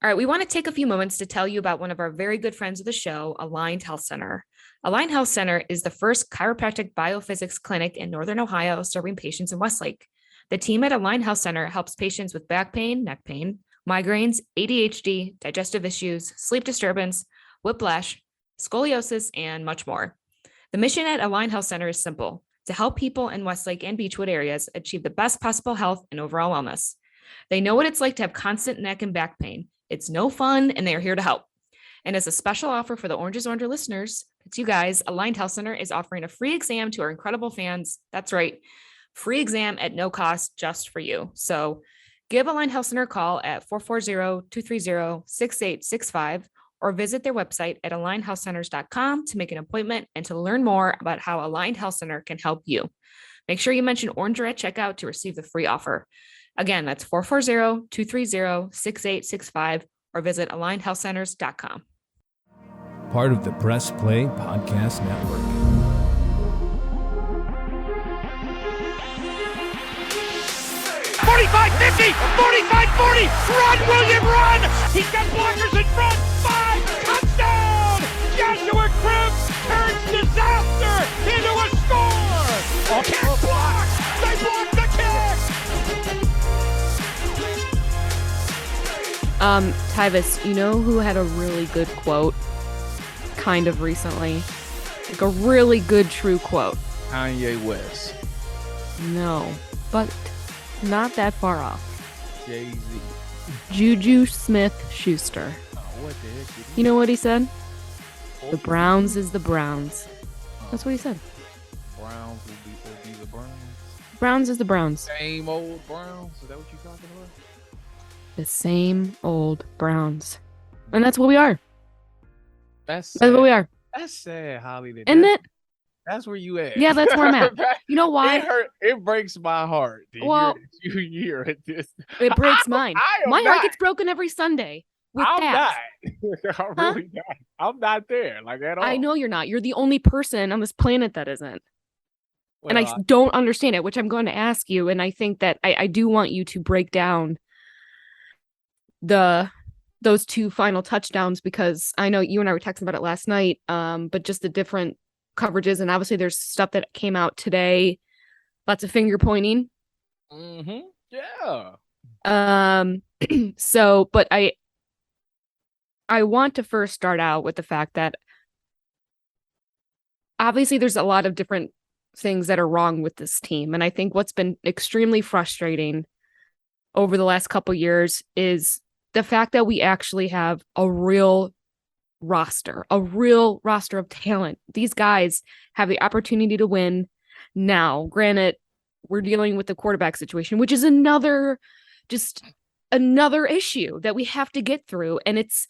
All right, we want to take a few moments to tell you about one of our very good friends of the show, Aligned Health Center. Aligned Health Center is the first chiropractic biophysics clinic in Northern Ohio serving patients in Westlake. The team at Aligned Health Center helps patients with back pain, neck pain, migraines, ADHD, digestive issues, sleep disturbance, whiplash, scoliosis, and much more. The mission at Aligned Health Center is simple: to help people in Westlake and Beechwood areas achieve the best possible health and overall wellness. They know what it's like to have constant neck and back pain. It's no fun, and they are here to help. And as a special offer for the Oranges Orange listeners, it's you guys, Aligned Health Center is offering a free exam to our incredible fans. That's right, free exam at no cost just for you. So give Aligned Health Center a call at 440-230-6865 or visit their website at alignedhealthcenters.com to make an appointment and to learn more about how Aligned Health Center can help you. Make sure you mention Oranger at checkout to receive the free offer. Again, that's 440-230-6865 or visit alignedhealthcenters.com. Part of the Press Play Podcast Network. 45-50, 45-40, run, William, run! He's got blockers in front, 5, touchdown! Joshua Cribbs turns disaster into a score! Kick block! They blocked the kick! Tyvis, you know who had a really good quote kind of recently? Like a really good true quote. Kanye West. No, but not that far off. Jay-Z. Juju Smith-Schuster. Oh, what the heck did he You know what he said? The Browns is the Browns. That's what he said. Browns will be the Browns. Browns is the Browns. Same old Browns? Is that what you're talking about? The same old Browns. And that's what we are. That's That's what we are. That's sad, Holly. Isn't it? That's where you at. Yeah, that's where I'm at. You know why? It breaks my heart to Well, hear at this. It breaks mine. I am My heart not. gets broken every Sunday with I'm Pats. not. I'm really not. I'm not there, like, at all. I know you're not. You're the only person on this planet that isn't. Well, And I don't understand it, which I'm going to ask you. And I think that I do want you to break down those two final touchdowns, because I know you and I were texting about it last night, but just the different coverages. And obviously there's stuff that came out today. Lots of finger pointing. Mm-hmm. Yeah. So, but I want to first start out with the fact that obviously there's a lot of different things that are wrong with this team. And I think what's been extremely frustrating over the last couple of years is the fact that we actually have a real roster of talent. These guys have the opportunity to win now. Granted, we're dealing with the quarterback situation, which is another issue that we have to get through. And it's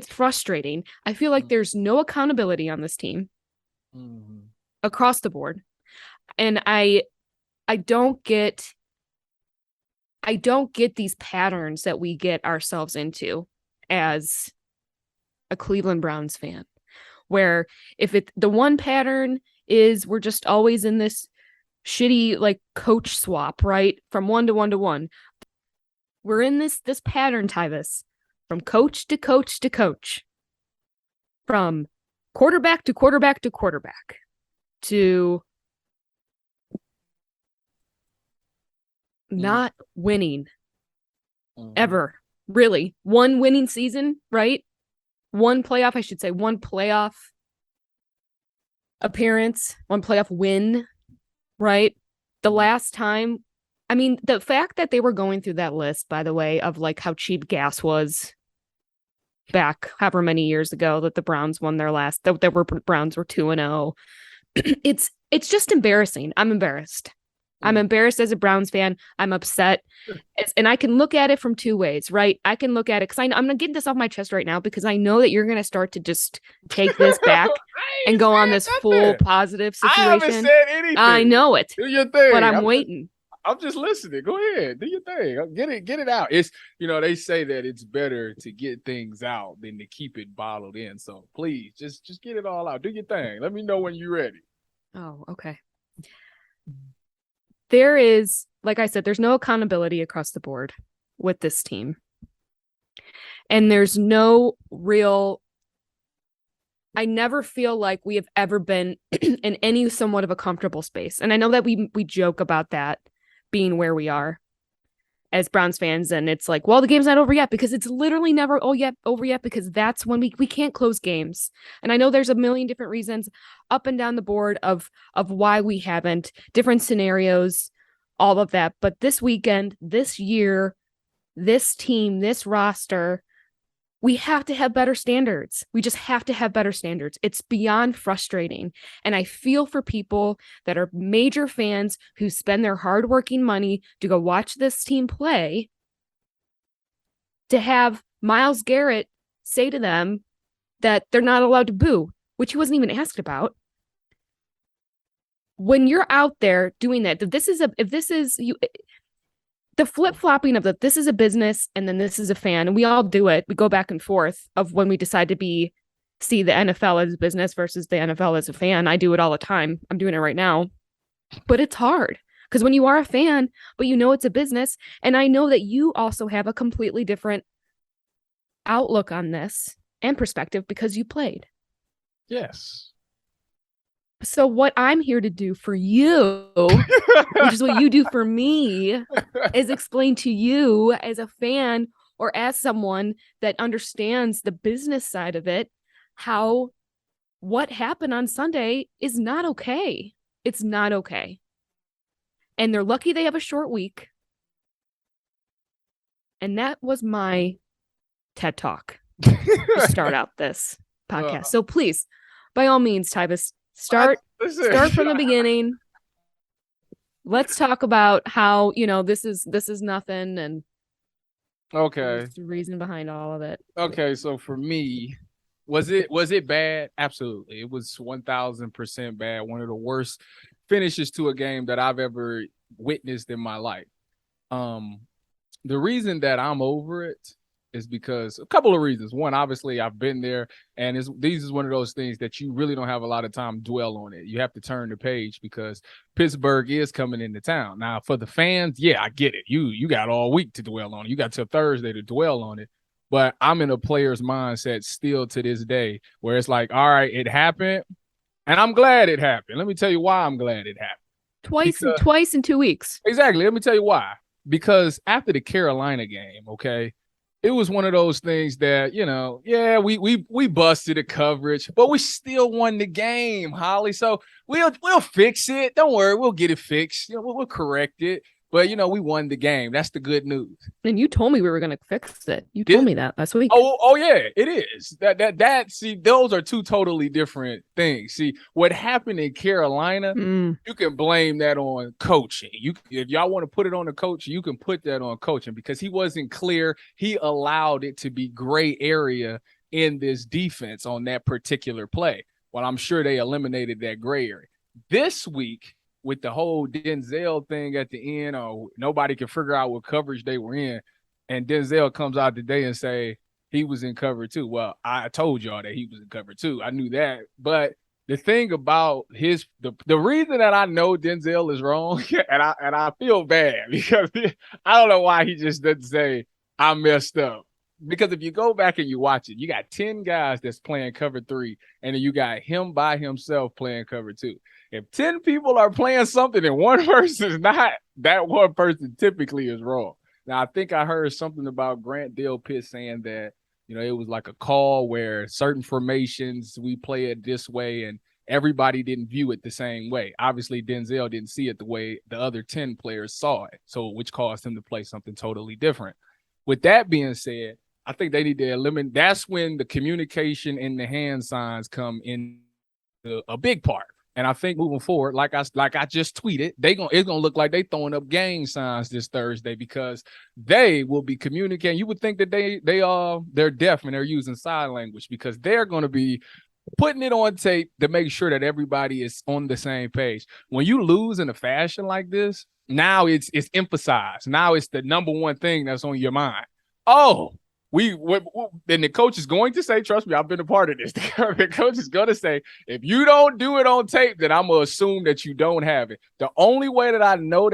frustrating. I feel like there's no accountability on this team across the board. And I don't get these patterns that we get ourselves into as a Cleveland Browns fan, where the one pattern is we're just always in this shitty like coach swap, right? From one to one to one. We're in this pattern, Tyvis, from coach to coach to coach, from quarterback to quarterback to quarterback, to not winning ever, really. One winning season, right? One playoff appearance, one playoff win, right? The last time, I mean, the fact that they were going through that list, by the way, of like how cheap gas was back however many years ago that the Browns won their last, Browns were 2-0. It's just embarrassing. I'm embarrassed. I'm embarrassed as a Browns fan. I'm upset. And I can look at it from two ways, right? I can look at it because I'm going to get this off my chest right now, because I know that you're going to start to just take this back and go on this full positive situation. I haven't said anything. I know it. Do your thing. But I'm waiting. I'm just listening. Go ahead. Do your thing. Get it out. It's, they say that it's better to get things out than to keep it bottled in. So please just get it all out. Do your thing. Let me know when you're ready. Oh, okay. There is, like I said, there's no accountability across the board with this team. And there's no real, I never feel like we have ever been in any somewhat of a comfortable space. And I know that we joke about that being where we are as Browns fans. And it's like, well, the game's not over yet, because it's literally never over yet, because that's when we can't close games. And I know there's a million different reasons up and down the board of why we haven't, different scenarios, all of that. But this weekend, this year, this team, this roster, we have to have better standards. We just have to have better standards. It's beyond frustrating. And I feel for people that are major fans who spend their hardworking money to go watch this team play, to have Myles Garrett say to them that they're not allowed to boo, which he wasn't even asked about. When you're out there doing that, the flip-flopping of this is a business and then this is a fan, and we all do it. We go back and forth of when we decide to see the NFL as a business versus the NFL as a fan. I do it all the time. I'm doing it right now. But it's hard because when you are a fan, but you know it's a business, and I know that you also have a completely different outlook on this and perspective because you played. Yes. So what I'm here to do for you, which is what you do for me, is explain to you as a fan or as someone that understands the business side of it, how what happened on Sunday is not okay. It's not okay. And they're lucky they have a short week. And that was my TED Talk to start out this podcast. So please, by all means, Tyvis, Start from the beginning. Let's talk about how, this is nothing, and okay, the reason behind all of it. Okay, so for me, was it bad? Absolutely. It was 1000% bad. One of the worst finishes to a game that I've ever witnessed in my life. The reason that I'm over it is because a couple of reasons. One, obviously, I've been there, and these is one of those things that you really don't have a lot of time to dwell on it. You have to turn the page because Pittsburgh is coming into town. Now, for the fans, yeah, I get it. You got all week to dwell on it. You got till Thursday to dwell on it. But I'm in a player's mindset still to this day where it's like, all right, it happened, and I'm glad it happened. Let me tell you why I'm glad it happened. Twice in 2 weeks. Exactly. Let me tell you why. Because after the Carolina game, okay, it was one of those things that, we busted the coverage, but we still won the game, Holly. So we'll fix it. Don't worry, we'll get it fixed. We'll correct it. But we won the game. That's the good news. And you told me we were going to fix it. You told me that last week. Oh yeah, it is. See, those are two totally different things. See, what happened in Carolina, you can blame that on coaching. If y'all want to put it on the coach, you can put that on coaching because he wasn't clear. He allowed it to be gray area in this defense on that particular play. Well, I'm sure they eliminated that gray area. This week, with the whole Denzel thing at the end, or nobody can figure out what coverage they were in, and Denzel comes out today and say he was in cover too. Well, I told y'all that he was in cover too. I knew that. But the thing about the reason that I know Denzel is wrong, and I feel bad because I don't know why he just doesn't say I messed up. Because if you go back and you watch it, you got 10 guys that's playing cover 3, and then you got him by himself playing cover 2. If 10 people are playing something and one person is not, that one person typically is wrong. Now, I think I heard something about Grant Delpit saying that, it was like a call where certain formations, we play it this way, and everybody didn't view it the same way. Obviously, Denzel didn't see it the way the other 10 players saw it, so which caused him to play something totally different. With that being said, I think they need to eliminate. That's when the communication and the hand signs come in a big part. And I think moving forward, like I just tweeted, it's gonna look like they throwing up gang signs this Thursday because they will be communicating. You would think that they're deaf and they're using sign language because they're gonna be putting it on tape to make sure that everybody is on the same page. When you lose in a fashion like this, now it's emphasized. Now it's the number one thing that's on your mind. Oh, then the coach is going to say, trust me, I've been a part of this. The coach is going to say, if you don't do it on tape, then I'm going to assume that you don't have it. The only way that I know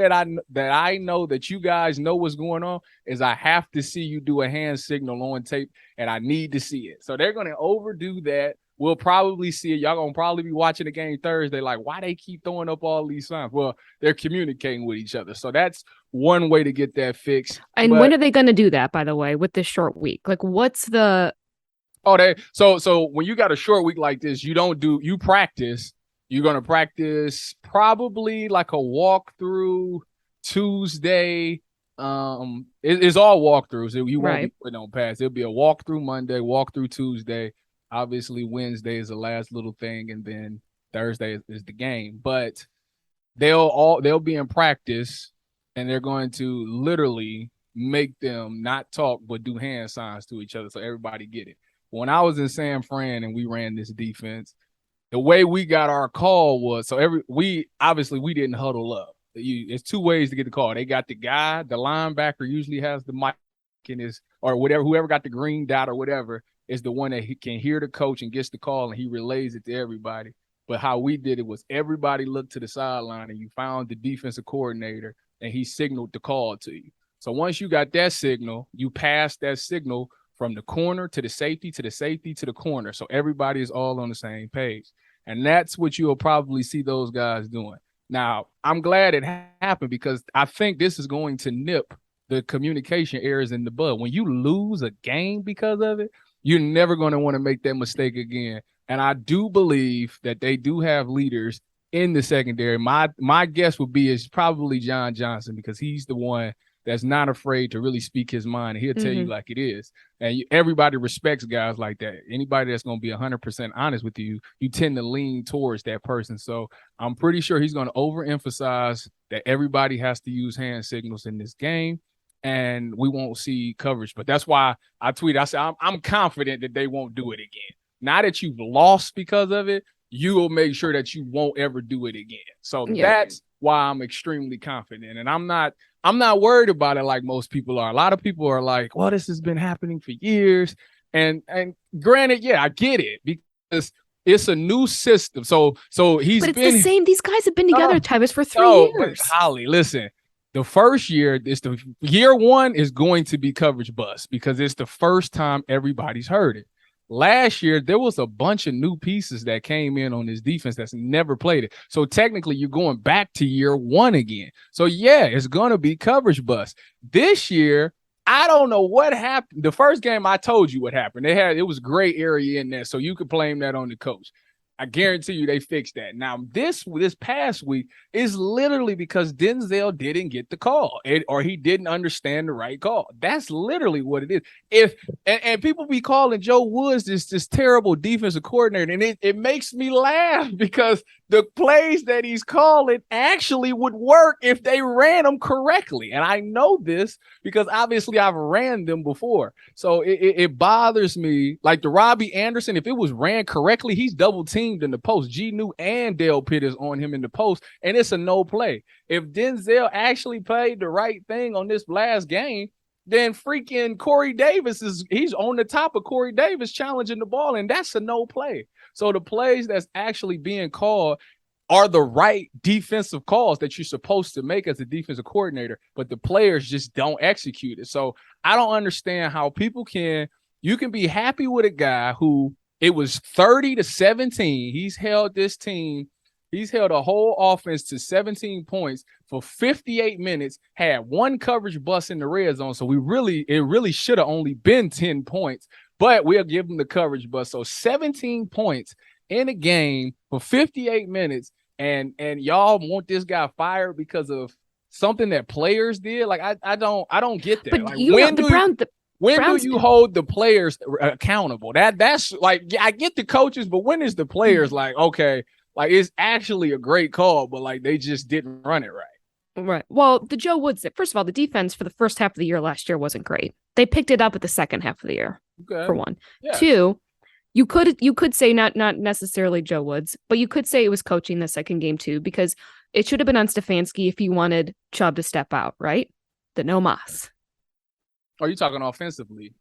that you guys know what's going on is I have to see you do a hand signal on tape, and I need to see it. So they're going to overdo that. We'll probably see it. Y'all going to probably be watching the game Thursday like, why they keep throwing up all these signs? Well, they're communicating with each other. So that's one way to get that fixed. And when are they going to do that, by the way, with this short week? Like, what's the... So when you got a short week like this, you practice. You're going to practice probably like a walkthrough Tuesday. It's all walkthroughs. You won't be putting on pass. It'll be a walkthrough Monday, walkthrough Tuesday. Obviously, Wednesday is the last little thing, and then Thursday is the game. But they'll be in practice, and they're going to literally make them not talk but do hand signs to each other so everybody get it. When I was in San Fran and we ran this defense, the way we got our call was we didn't huddle up. It's two ways to get the call. They got the guy, the linebacker usually has the mic in his, or whatever, whoever got the green dot or whatever is the one that he can hear the coach and gets the call, and he relays it to everybody. But how we did it was everybody looked to the sideline, and you found the defensive coordinator, and he signaled the call to you. So once you got that signal, you passed that signal from the corner to the safety, to the safety, to the corner. So everybody is all on the same page. And that's what you'll probably see those guys doing. Now, I'm glad it happened because I think this is going to nip the communication errors in the bud. When you lose a game because of it, you're never going to want to make that mistake again. And I do believe that they do have leaders in the secondary. My guess would be is probably John Johnson, because he's the one that's not afraid to really speak his mind. And he'll tell you like it is. And everybody respects guys like that. Anybody that's going to be 100% honest with you, you tend to lean towards that person. So I'm pretty sure he's going to overemphasize that everybody has to use hand signals in this game, and we won't see coverage. But that's why I tweeted, I said, I'm confident that they won't do it again. Now that you've lost because of it, you will make sure that you won't ever do it again. So that's why I'm extremely confident. And I'm not worried about it like most people are. A lot of people are like, well, this has been happening for years. And granted, yeah, I get it, because it's a new system. So But it's the same. These guys have been together, Tyvis, for 3 years. But Holly, listen. The first year, year one is going to be coverage bust because it's the first time everybody's heard it. Last year, there was a bunch of new pieces that came in on this defense that's never played it. So technically, you're going back to year one again. So yeah, it's going to be coverage bust. This year, I don't know what happened. The first game, I told you what happened. It was gray area in there, so you could blame that on the coach. I guarantee you they fixed that. Now, this past week is literally because Denzel didn't get the call, or he didn't understand the right call. That's literally what it is. And people be calling Joe Woods this terrible defensive coordinator, and it makes me laugh because the plays that he's calling actually would work if they ran them correctly. And I know this because obviously I've ran them before. So it bothers me. Like the Robbie Anderson, if it was ran correctly, he's double teamed in the post. G. New and Dale Pitt is on him in the post, and it's a no play. If Denzel actually played the right thing on this last game, then freaking Corey Davis he's on the top of Corey Davis challenging the ball, and that's a no play. So the plays that's actually being called are the right defensive calls that you're supposed to make as a defensive coordinator, but the players just don't execute it. So I don't understand how you can be happy with a guy who it was 30-17. He's held a whole offense to 17 points for 58 minutes, had one coverage bust in the red zone. So it really should have only been 10 points, but we'll give him the coverage bust. So 17 points in a game for 58 minutes, and y'all want this guy fired because of something that players did? Like I don't get that. But like, when do you hold the players accountable? That's like, I get the coaches, but when is the players like, okay, like it's actually a great call, but like they just didn't run it right? Right. Well, the Joe Woods, first of all, the defense for the first half of the year last year wasn't great. They picked it up at the second half of the year, for one. Yeah. Two, you could say not necessarily Joe Woods, but you could say it was coaching the second game too, because it should have been on Stefanski if you wanted Chubb to step out, right? The no mas. Are you talking offensively?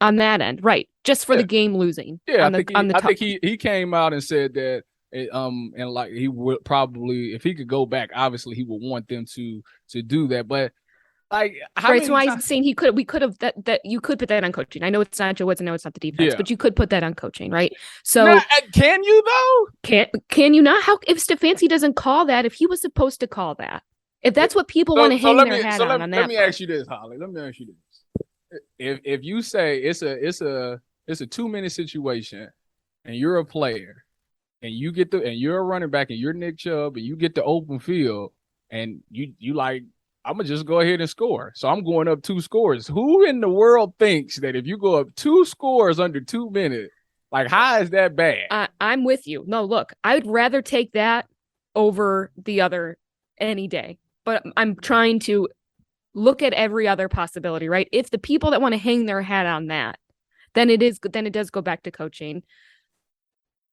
on that end, right? Just for Yeah. the game losing. Yeah, on I think he came out and said that and like he would probably, if he could go back, obviously he would want them to do that. But like how right. many So I'm times? saying we could have that you could put that on coaching. I know it's not Joe Woods, I know it's not the defense, Yeah. but you could put that on coaching, right? So Now, can you though? can you not? How if Stefanski doesn't call that, if he was supposed to call that, if that's what people want to hang their hat on that. Let me ask you this, Holly. Let me ask you this. If you say it's a 2-minute situation and you're a player and you're a running back and you're Nick Chubb and you get the open field and you like, I'm gonna just go ahead and score. So I'm going up 2 scores. Who in the world thinks that if you go up 2 scores under 2 minutes, like how is that bad? I'm with you. No, look, I would rather take that over the other any day. But I'm trying to look at every other possibility, right? If the people that want to hang their hat on that, then it does go back to coaching,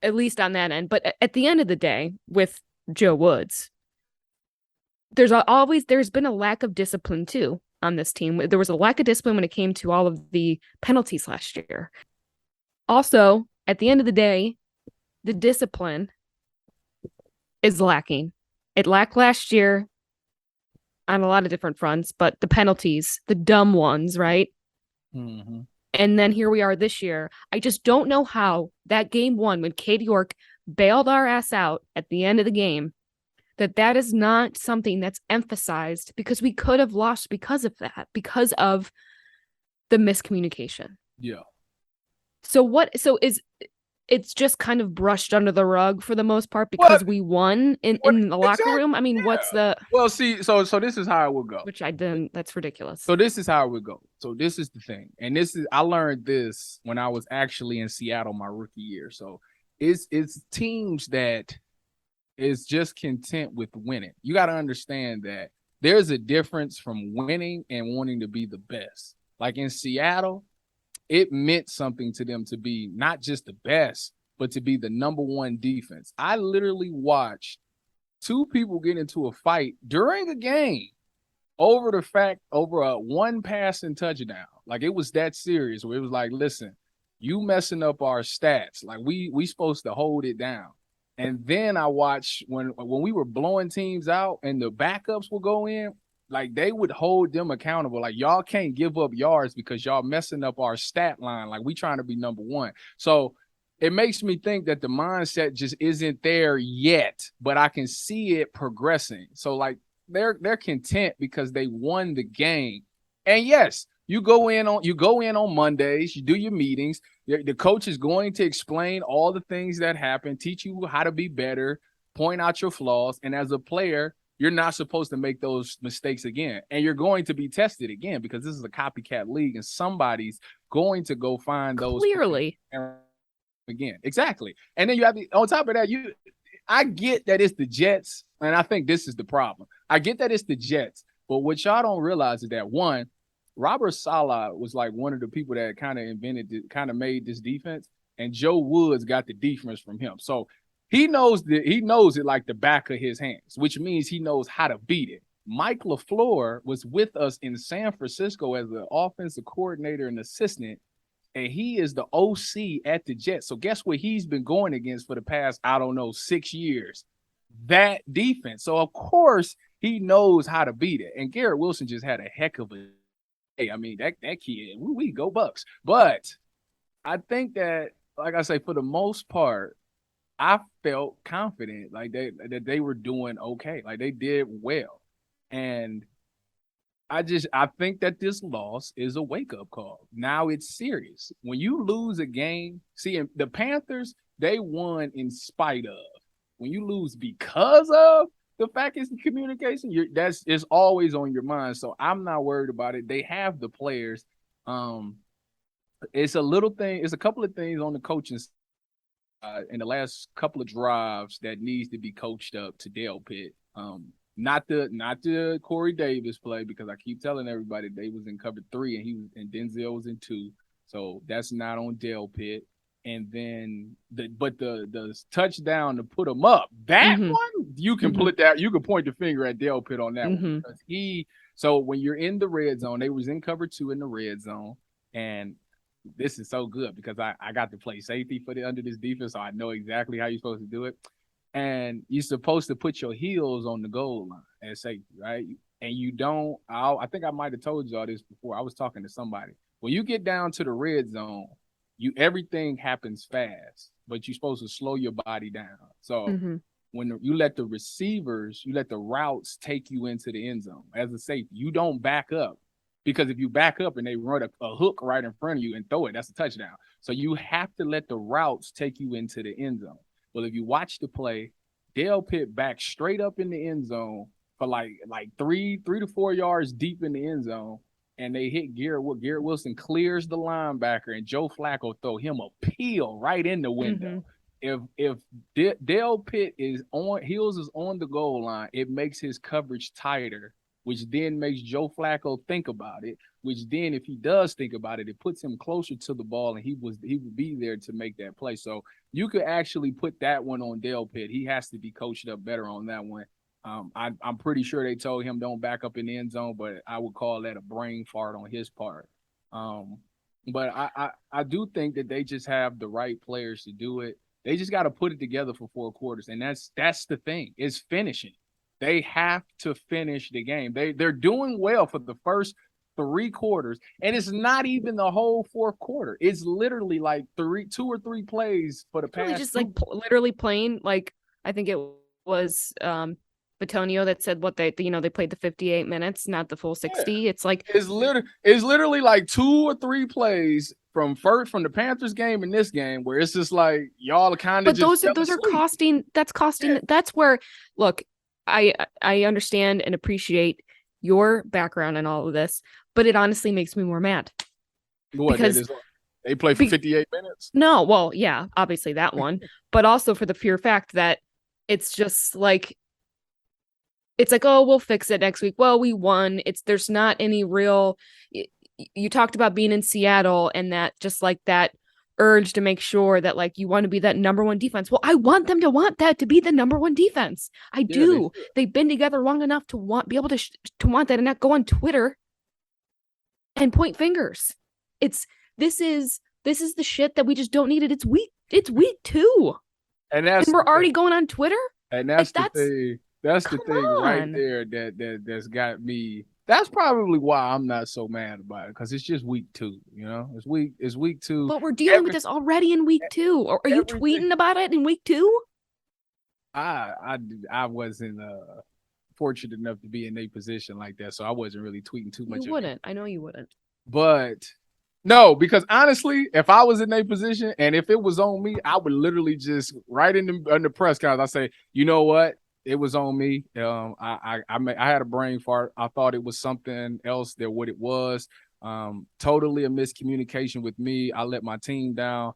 at least on that end. But at the end of the day, with Joe Woods, there's been a lack of discipline too on this team. There was a lack of discipline when it came to all of the penalties last year. Also, at the end of the day, the discipline is lacking. It lacked last year on a lot of different fronts, but the penalties, the dumb ones, right? Mm-hmm. And then here we are this year. I just don't know how that game 1, when Cade York bailed our ass out at the end of the game, that is not something that's emphasized, because we could have lost because of that, because of the miscommunication. Yeah. It's just kind of brushed under the rug for the most part because we won in the locker room. I mean, yeah. What's the... Well, see, so this is how it would go. Which I didn't, that's ridiculous. So this is how it would go. So this is the thing. And I learned this when I was actually in Seattle my rookie year. So it's teams that is just content with winning. You got to understand that there's a difference from winning and wanting to be the best. Like in Seattle, it meant something to them to be not just the best, but to be the number 1 defense. I literally watched 2 people get into a fight during a game over a 1 passing touchdown. Like it was that serious where it was like, listen, you messing up our stats. Like we supposed to hold it down. And then I watched when we were blowing teams out and the backups would go in, like they would hold them accountable. Like y'all can't give up yards because y'all messing up our stat line. Like we trying to be number 1. So it makes me think that the mindset just isn't there yet, but I can see it progressing. So like they're content because they won the game. And yes, you go in on Mondays, you do your meetings. The coach is going to explain all the things that happen, teach you how to be better, point out your flaws. And as a player, you're not supposed to make those mistakes again. And you're going to be tested again because this is a copycat league and somebody's going to go find those clearly again. Exactly. And then you have on top of that, I get that it's the Jets, and I think this is the problem. I get that it's the Jets, but what y'all don't realize is that, one, Robert Saleh was like one of the people that kind of made this defense, and Joe Woods got the defense from him. So he knows it like the back of his hands, which means he knows how to beat it. Mike LaFleur was with us in San Francisco as the offensive coordinator and assistant, and he is the OC at the Jets. So guess what he's been going against for the past, 6 years? That defense. So, of course, he knows how to beat it. And Garrett Wilson just had a heck of a day. I mean, that kid, we go Bucks. But I think that, like I say, for the most part, I felt confident that they were doing okay. Like they did well. And I think that this loss is a wake-up call. Now it's serious. When you lose a game, see, the Panthers, they won in spite of. When you lose because of the fact it's communication, it's always on your mind. So I'm not worried about it. They have the players. It's a couple of things on the coaching side in the last couple of drives that needs to be coached up to Dale Pitt. Not the Corey Davis play, because I keep telling everybody they was in cover 3 and Denzel was in 2. So that's not on Dale Pitt. And then the touchdown to put him up, that one, you can you can point the finger at Dale Pitt on that one. Because so when you're in the red zone, they was in cover 2 in the red zone, and this is so good because I got to play safety for the under this defense, so I know exactly how you're supposed to do it. And you're supposed to put your heels on the goal line at safety, right? And you don't. I think I might have told y'all this before. I was talking to somebody. When you get down to the red zone, everything happens fast, but you're supposed to slow your body down. So when you let the receivers, you let the routes take you into the end zone as a safety, you don't back up. Because if you back up and they run a hook right in front of you and throw it, that's a touchdown. So you have to let the routes take you into the end zone. Well, if you watch the play, Dale Pitt back straight up in the end zone for like 3 to 4 yards deep in the end zone, and they hit Garrett. Garrett Wilson clears the linebacker, and Joe Flacco throw him a peel right in the window. If Dale Pitt is on heels is on the goal line, it makes his coverage tighter, which then makes Joe Flacco think about it, which then if he does think about it, it puts him closer to the ball and he would be there to make that play. So you could actually put that one on Dale Pitt. He has to be coached up better on that one. I'm pretty sure they told him don't back up in the end zone, but I would call that a brain fart on his part. But I do think that they just have the right players to do it. They just got to put it together for 4 quarters, and that's the thing. It's finishing. They have to finish the game. They're doing well for the first 3 quarters, and it's not even the whole 4th quarter. It's literally like 2 or 3 plays for the past. Really just like literally playing. Like I think it was Batonio that said what they played the 58 minutes, not the full 60. Yeah. It's like it's literally like 2 or 3 plays from the Panthers game and this game where it's just like y'all kind of. But those are costing. That's costing. Yeah. That's where look. I understand and appreciate your background in all of this, but it honestly makes me more mad. What, because they play for 58 minutes? No, well, yeah, obviously that one, but also for the pure fact that it's just like, it's like, oh, we'll fix it next week. Well, we won. There's not any real. You talked about being in Seattle and that just like that urge to make sure that like you want to be that number 1 defense. Well, I want them to want that to be the number 1 defense. I do. They've been together long enough to be able to want that and not go on Twitter and point fingers. This is the shit that we just don't need it. It's week 2. And we're already going on Twitter. And that's the thing. That's the thing right there that's got me. That's probably why I'm not so mad about it, because it's just week 2, It's week 2. But we're dealing with this already in week 2. Or are you tweeting about it in week 2? I wasn't fortunate enough to be in a position like that, so I wasn't really tweeting too much. You wouldn't. I know you wouldn't. But no, because honestly, if I was in a position and if it was on me, I would literally just right in the press conference, I say, you know what? It was on me. I had a brain fart. I thought it was something else than what it was. Totally a miscommunication with me. I let my team down.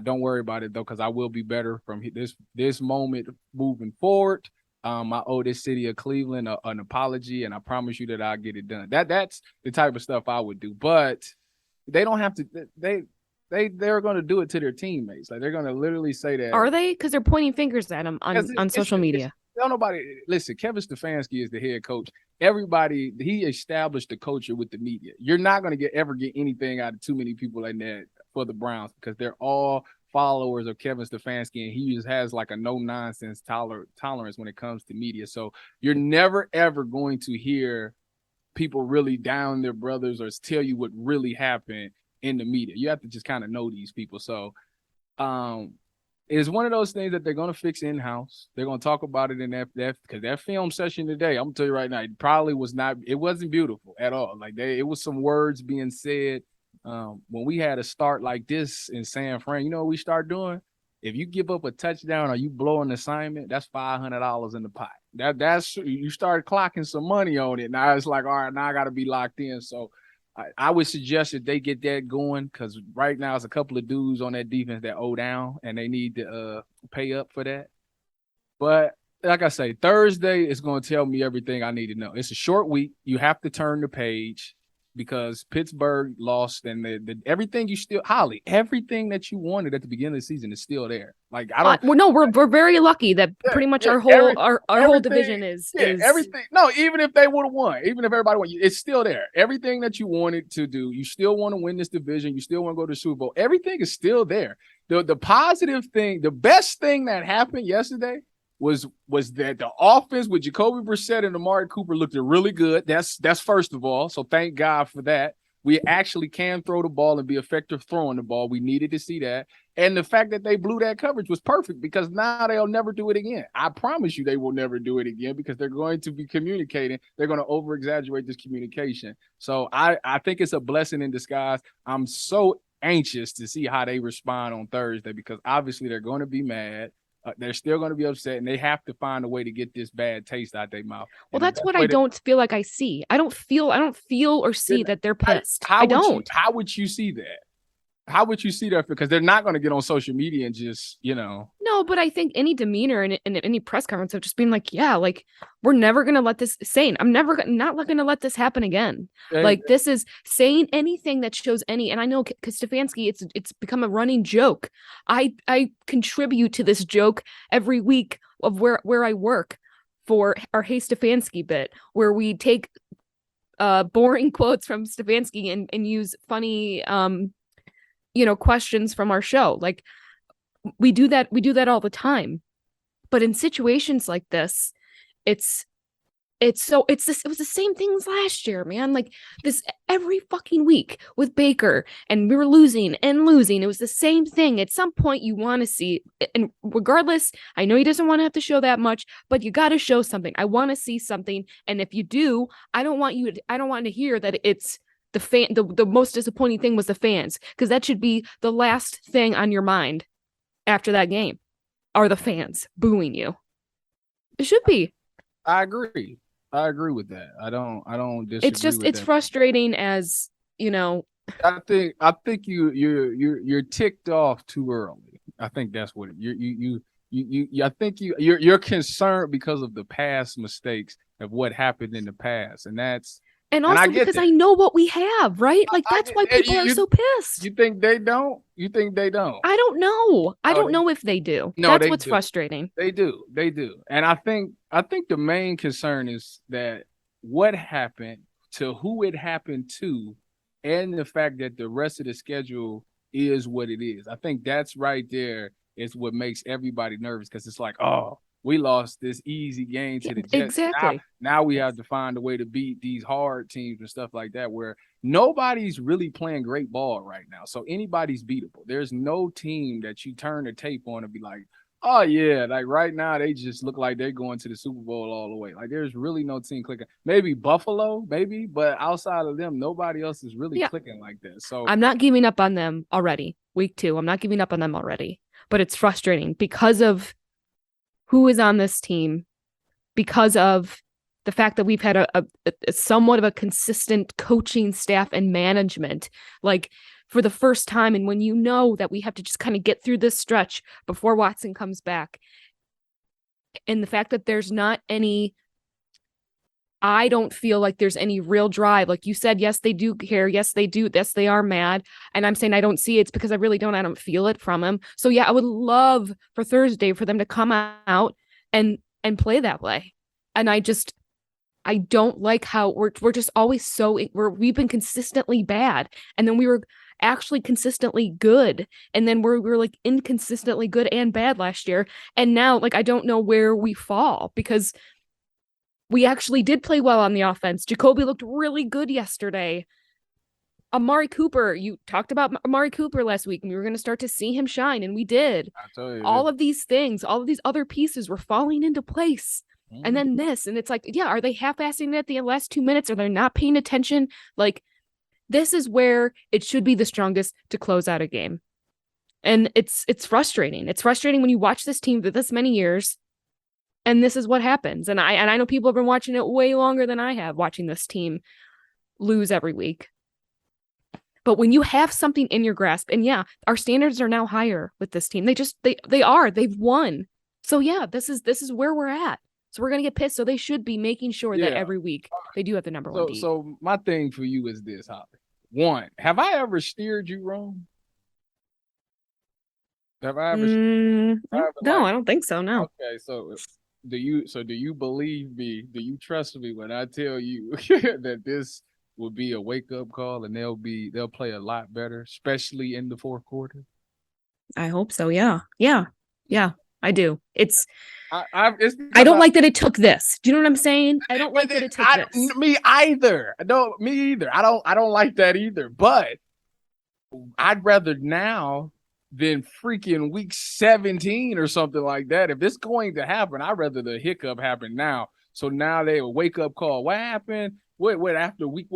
Don't worry about it though, because I will be better from this moment moving forward. I owe this city of Cleveland an apology, and I promise you that I'll get it done. That's the type of stuff I would do. But they don't have to. They're going to do it to their teammates. Like they're going to literally say that. Are they? Because they're pointing fingers at them on social media. Don't nobody listen. Kevin Stefanski is the head coach. Everybody, he established the culture with the media. You're not going to ever get anything out of too many people like that for the Browns, because they're all followers of Kevin Stefanski, and he just has like a no nonsense tolerance when it comes to media. So you're never ever going to hear people really down their brothers or tell you what really happened in the media. You have to just kind of know these people. So, it's one of those things that they're going to fix in-house. They're going to talk about it in that because that film session today, I'm going to tell you right now, it wasn't beautiful at all. Like it was some words being said. When we had a start like this in San Fran, you know what we start doing? If you give up a touchdown or you blow an assignment, that's $500 in the pot. That's you start clocking some money on it. Now it's like, all right, now I got to be locked in. So I would suggest that they get that going, because right now it's a couple of dudes on that defense that owe down, and they need to pay up for that. But like I say, Thursday is going to tell me everything I need to know. It's a short week. You have to turn the page. because Pittsburgh lost, and everything everything that you wanted at the beginning of the season is still there. Like I don't. Well, no, we're very lucky that pretty much our whole whole division is everything. No, even if they would have won, even if everybody won, it's still there. Everything that you wanted to do, you still want to win this division. You still want to go to the Super Bowl. Everything is still there. The positive thing, the best thing that happened yesterday was that the offense with Jacoby Brissett and Amari Cooper looked really good. That's first of all. So thank God for that. We actually can throw the ball and be effective throwing the ball. We needed to see that. And the fact that they blew that coverage was perfect, because now they'll never do it again. I promise you they will never do it again, because they're going to be communicating. They're going to over-exaggerate this communication. So I think it's a blessing in disguise. I'm so anxious to see how they respond on Thursday, because obviously they're going to be mad. They're still going to be upset, and they have to find a way to get this bad taste out their mouth. Well, that's what I don't feel like I see. I don't feel or see that they're pissed. I don't. How would you see that? How would you see that? Because they're not going to get on social media and just, No, but I think any demeanor in any press conference of just being like, yeah, like we're never going to let this I'm not going to let this happen again. Like this is saying anything that shows any, and I know because Stefanski, it's become a running joke. I contribute to this joke every week of where I work for our Hey Stefanski bit, where we take boring quotes from Stefanski and use funny questions from our show. Like we do that all the time. But in situations like this, it was the same things last year, man. Like this every fucking week with Baker, and we were losing. It was the same thing. At some point you want to see, and regardless, I know he doesn't want to have to show that much, but you got to show something. I want to see something. And if you do, I don't want to hear that it's the most disappointing thing was the fans, because that should be the last thing on your mind after that game, are the fans booing you. It should be. I agree with that. I don't disagree. It's frustrating, as I think you're ticked off too early. I think that's what I think you're concerned because of the past mistakes of what happened in the past, and that's. And also because I know what we have, right? Like that's why people are so pissed. You think they don't? I don't know. I don't know if they do. No, that's what's frustrating. They do. And I think the main concern is that what happened, to who it happened to, and the fact that the rest of the schedule is what it is. I think that's right there is what makes everybody nervous, because it's like, oh, we lost this easy game to the Jets. Exactly. Now we have to find a way to beat these hard teams and stuff like that, where nobody's really playing great ball right now. So anybody's beatable. There's no team that you turn the tape on and be like, oh, yeah, like right now they just look like they're going to the Super Bowl all the way. Like there's really no team clicking. Maybe Buffalo, but outside of them, nobody else is really clicking like that. So I'm not giving up on them already. Week 2, I'm not giving up on them already. But it's frustrating because of who is on this team, because of the fact that we've had a somewhat of a consistent coaching staff and management, like for the first time. And when you know that we have to just kind of get through this stretch before Watson comes back, and the fact that there's not any, I don't feel like there's any real drive. Like you said, yes, they do care. Yes, they do. Yes, they are mad. And I'm saying I don't see it. It's because I don't feel it from them. So yeah, I would love for Thursday for them to come out and play that way. And I don't like how we're just always we've been consistently bad. And then we were actually consistently good. And then we're like inconsistently good and bad last year. And now, like, I don't know where we fall, because we actually did play well on the offense. Jacoby looked really good yesterday. Amari Cooper, you talked about Amari Cooper last week, and we were going to start to see him shine, and we did. I tell you, all of these things, all of these other pieces were falling into place. And then this, and it's like, yeah, are they half-assing it at the last 2 minutes? Are they not paying attention? Like, this is where it should be the strongest to close out a game. And it's frustrating. It's frustrating when you watch this team for this many years, and this is what happens. And I know people have been watching it way longer than I have, watching this team lose every week. But when you have something in your grasp, and yeah, our standards are now higher with this team. They've won. So yeah, this is where we're at. So we're gonna get pissed. So they should be making sure that Yeah. every week they do have the number one So D. so my thing for you is this, Holly. One, have I ever steered you wrong? Have I ever, No, I don't think so. No. okay, so do you believe me? Do you trust me when I tell you that this will be a wake up call and they'll play a lot better, especially in the fourth quarter? I hope so. Yeah. I do. It's It's I don't like that it took this. Do you know what I'm saying? I don't like that it took this. Me either. Me either. I don't like that either. But I'd rather now than freaking week 17 or something like that. If it's going to happen, I'd rather the hiccup happen now. So now they will wake up call. What happened? What after week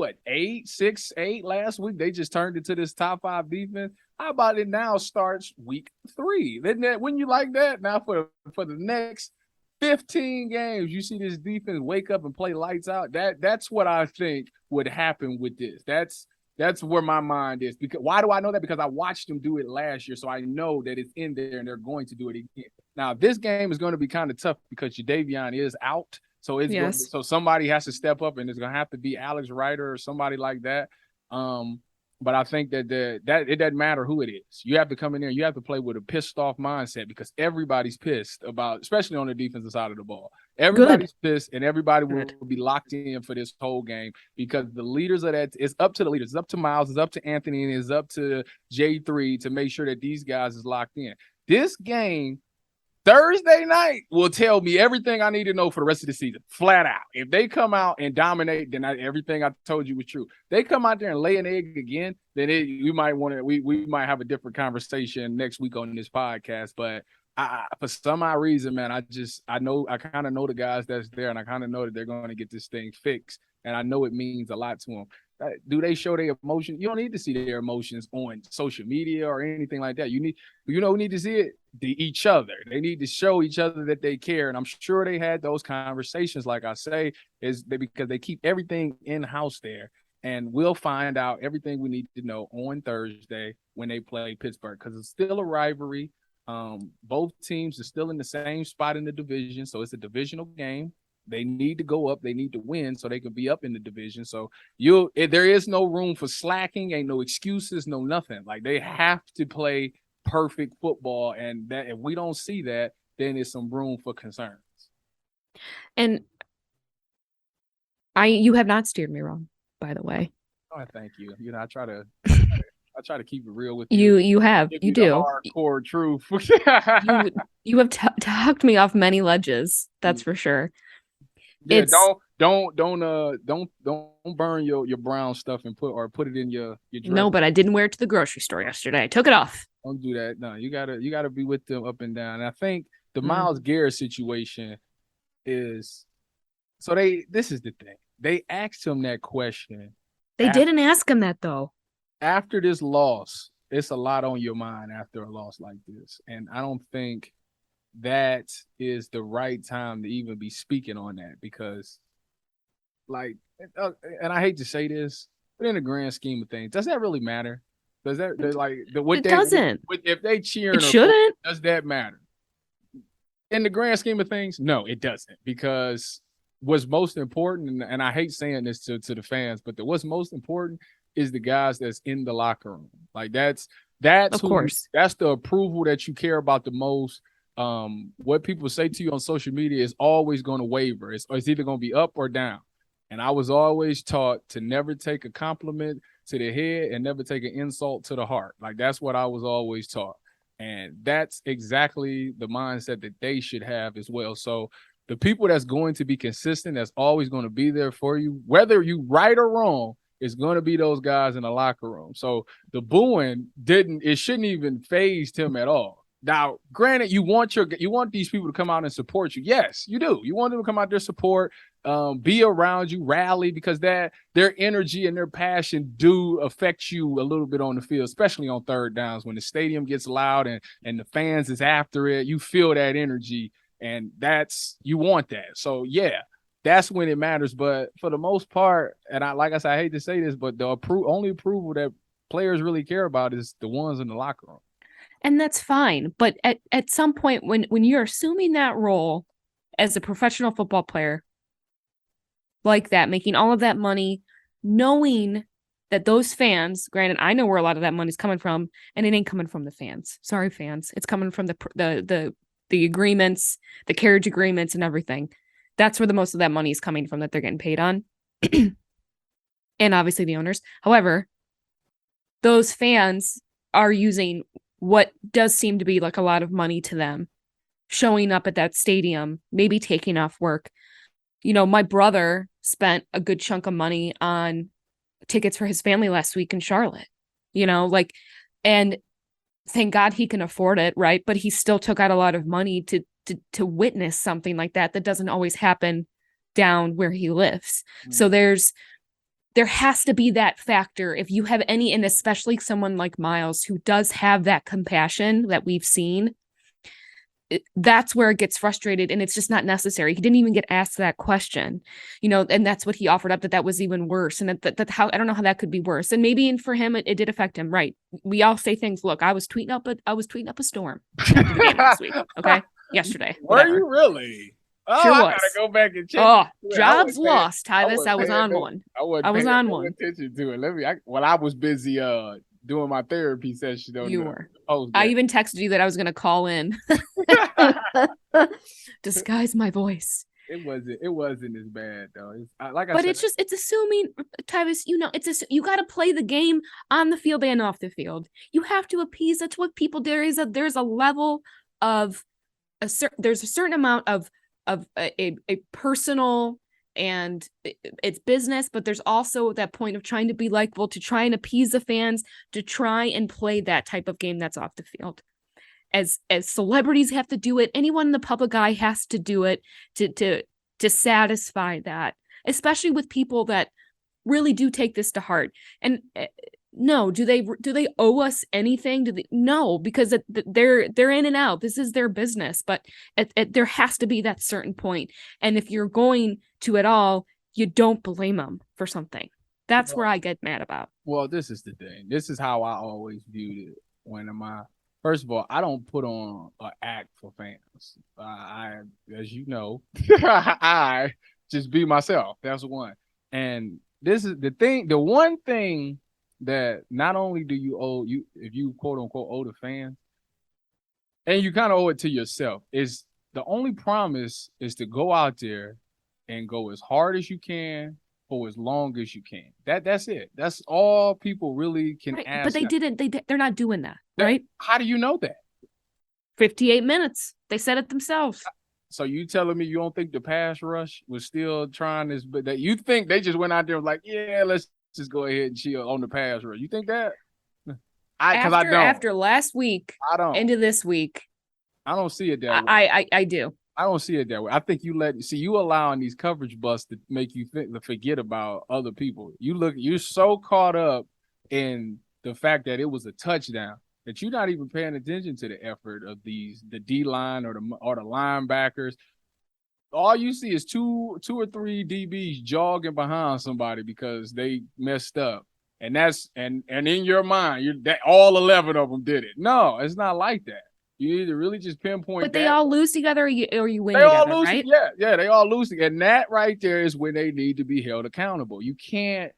6, 8 last week? They just turned into this top 5 defense. How about it now starts week 3? Wouldn't you like that? Now for the next 15 games, you see this defense wake up and play lights out. That's what I think would happen with this. That's where my mind is. Because why do I know that? Because I watched them do it last year, so I know that it's in there and they're going to do it again. Now, this game is going to be kind of tough because Jadeveon is out, so so somebody has to step up, and it's going to have to be Alex Ryder or somebody like that. But I think that it doesn't matter who it is. You have to come in there. You have to play with a pissed off mindset because everybody's pissed about, especially on the defensive side of the ball. Everybody's pissed, and everybody will be locked in for this whole game because the leaders of that, it's up to the leaders. It's up to Miles. It's up to Anthony, and it's up to J3 to make sure that these guys is locked in. This game, Thursday night, will tell me everything I need to know for the rest of the season, flat out. If they come out and dominate, then everything I told you was true. They come out there and lay an egg again, then we might have a different conversation next week on this podcast. But for some odd reason, man, I kind of know the guys that's there, and I kind of know that they're going to get this thing fixed, and I know it means a lot to them. Do they show their emotions? You don't need to see their emotions on social media or anything like that. You need to see it each other. They need to show each other that they care, and I'm sure they had those conversations. Like I say, because they keep everything in house there, and we'll find out everything we need to know on Thursday when they play Pittsburgh because it's still a rivalry. Both teams are still in the same spot in the division, so it's a divisional game. They need to go up. They need to win so they can be up in the division. So there is no room for slacking. Ain't no excuses, no nothing. Like they have to play perfect football, and that if we don't see that, then there's some room for concerns. And you have not steered me wrong, by the way. Oh, thank you. I try to keep it real with you. You have. You do. Hardcore truth. you have talked me off many ledges. That's for sure. Yeah, don't burn your brown stuff and put it in your dress. No, but I didn't wear it to the grocery store yesterday. I took it off. Don't do that. No, you gotta be with them up and down. And I think the Myles Garrett situation is this is the thing. They asked him that question. They didn't ask him that though. After this loss, it's a lot on your mind after a loss like this. And I don't think that is the right time to even be speaking on that because, and I hate to say this, but in the grand scheme of things, does that really matter? Does that doesn't? If they cheering, it shouldn't. Does that matter? In the grand scheme of things, no, it doesn't. Because what's most important, and I hate saying this to the fans, but what's most important is the guys that's in the locker room. Like that's of course that's the approval that you care about the most. What people say to you on social media is always going to waver. It's either going to be up or down. And I was always taught to never take a compliment to the head and never take an insult to the heart. Like that's what I was always taught. And that's exactly the mindset that they should have as well. So the people that's going to be consistent, that's always going to be there for you, whether you right or wrong, is going to be those guys in the locker room. So the booing shouldn't even phase him at all. Now, granted, you want these people to come out and support you. Yes, you do. You want them to come out there, support, be around you, rally, because their energy and their passion do affect you a little bit on the field, especially on third downs when the stadium gets loud and the fans is after it. You feel that energy, and you want that. So yeah, that's when it matters. But for the most part, and like I said, I hate to say this, but the only approval that players really care about is the ones in the locker room. And that's fine. But at some point when you're assuming that role as a professional football player like that, making all of that money, knowing that those fans, granted, I know where a lot of that money's coming from, and it ain't coming from the fans. Sorry, fans. It's coming from the agreements, the carriage agreements and everything. That's where the most of that money is coming from that they're getting paid on. And obviously the owners. However, those fans are using what does seem to be like a lot of money to them, showing up at that stadium, maybe taking off work. You know, my brother spent a good chunk of money on tickets for his family last week in Charlotte, you know, like, and thank God he can afford it, right? But he still took out a lot of money to witness something like that doesn't always happen down where he lives. So there has to be that factor. If you have any, and especially someone like Miles, who does have that compassion that we've seen, that's where it gets frustrated, and it's just not necessary. He didn't even get asked that question, you know, and that's what he offered up, that was even worse. And that how, I don't know how that could be worse. And maybe for him, it did affect him. Right. We all say things. Look, I was tweeting up a storm after the game last week. Okay. Yesterday. Were you really? Oh, Sure I was. gotta go back and check. Oh, it. jobs I lost, Tyvis. I wasn't was paying on no- one. wasn't I was paying on no one. attention to it. I was busy doing my therapy session. On You the were. post I game. even texted you that I was going to call in. Disguise my voice. It wasn't as bad though. Like I But said, it's assuming, Tyvis, you know, you got to play the game on the field and off the field. You have to appease. That's what people, there's a level of there's a certain amount of a personal, and it's business, but there's also that point of trying to be likable, to try and appease the fans, to try and play that type of game that's off the field. As celebrities have to do it, anyone in the public eye has to do it to satisfy that, especially with people that really do take this to heart. And no, do they owe us anything? No, because they're in and out. This is their business, but there has to be that certain point. And if you're going to at all, you don't blame them for something. That's where I get mad about. well, this is the thing. This is how I always viewed it. First of all, I don't put on an act for fans. I, as you know, I just be myself. That's one. And this is the thing. The one thing that not only do you owe you, if you quote unquote owe the fans, and you kind of owe it to yourself, is the only promise is to go out there and go as hard as you can for as long as you can. That's it. That's all people really can Right. ask. But they didn't. They're not doing that, right? How do you know that? 58 minutes. They said it themselves. So you telling me you don't think the pass rush was still trying this, but that you think they just went out there and was like, yeah, let's just go ahead and chill on the pass rush? You think that? I don't. After last week, I don't. into this week, I don't see it that way. I do. I don't see it that way. I think you allowing these coverage busts to make you forget about other people. You're so caught up in the fact that it was a touchdown that you're not even paying attention to the effort of the D line or the linebackers. All you see is two or three DBs jogging behind somebody because they messed up. And that's and in your mind, that all 11 of them did it. No, it's not like that. You either really just pinpoint. But they all lose together, or you win they together, all lose, right? Yeah, they all lose. And that right there is when they need to be held accountable. You can't,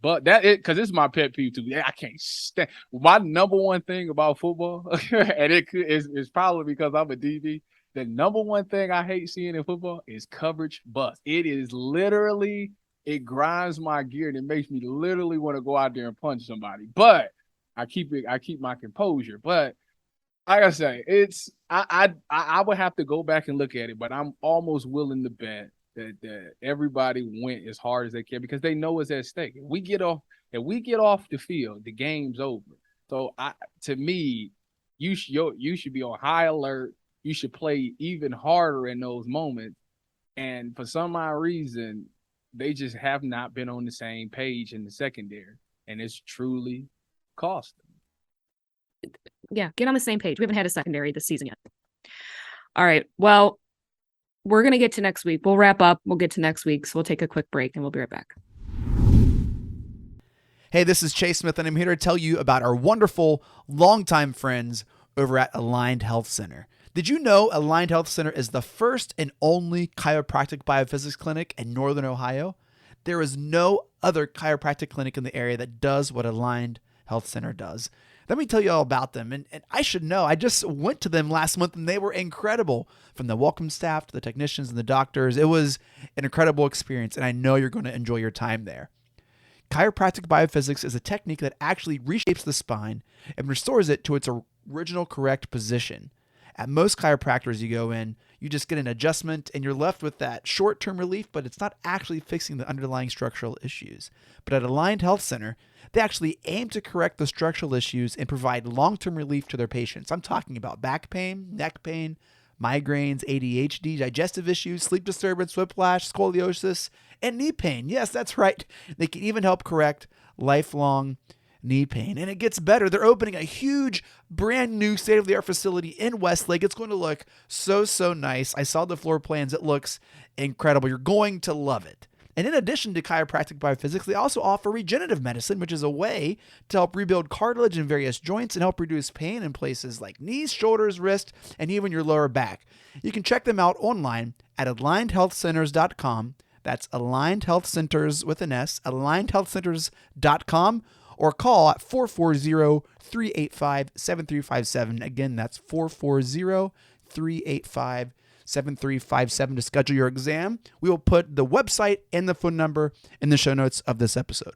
but that it, because this is my pet peeve too. I can't stand my number one thing about football, and it's probably because I'm a DB. The number one thing I hate seeing in football is coverage bust. It is literally, it grinds my gear and it makes me literally want to go out there and punch somebody. But I keep my composure. But like I say, I would have to go back and look at it, but I'm almost willing to bet that everybody went as hard as they can because they know it's at stake. If we get off the field, the game's over. So to me, you should be on high alert. You should play even harder in those moments. And for some odd reason, they just have not been on the same page in the secondary, and it's truly cost them. Yeah, get on the same page. We haven't had a secondary this season yet. All right. Well, we're going to get to next week. We'll wrap up. We'll get to next week. So we'll take a quick break and we'll be right back. Hey, this is Chase Smith, and I'm here to tell you about our wonderful longtime friends over at Aligned Health Center. Did you know Aligned Health Center is the first and only chiropractic biophysics clinic in Northern Ohio? There is no other chiropractic clinic in the area that does what Aligned Health Center does. Let me tell you all about them. And I should know, I just went to them last month and they were incredible. From the welcome staff to the technicians and the doctors, it was an incredible experience, and I know you're going to enjoy your time there. Chiropractic biophysics is a technique that actually reshapes the spine and restores it to its original correct position. At most chiropractors you go in, you just get an adjustment and you're left with that short-term relief, but it's not actually fixing the underlying structural issues. But at Aligned Health Center, they actually aim to correct the structural issues and provide long-term relief to their patients. I'm talking about back pain, neck pain, migraines, ADHD, digestive issues, sleep disturbance, whiplash, scoliosis, and knee pain. Yes, that's right. They can even help correct lifelong knee pain. And it gets better. They're opening a huge, brand new state-of-the-art facility in Westlake. It's going to look so nice. I saw the floor plans. It looks incredible. You're going to love it. And in addition to chiropractic biophysics, they also offer regenerative medicine, which is a way to help rebuild cartilage in various joints and help reduce pain in places like knees, shoulders, wrist, and even your lower back. You can check them out online at alignedhealthcenters.com. That's Aligned Health Centers with an S, alignedhealthcenters.com, or call at 440-385-7357. Again, that's 440-385-7357 to schedule your exam. We will put the website and the phone number in the show notes of this episode.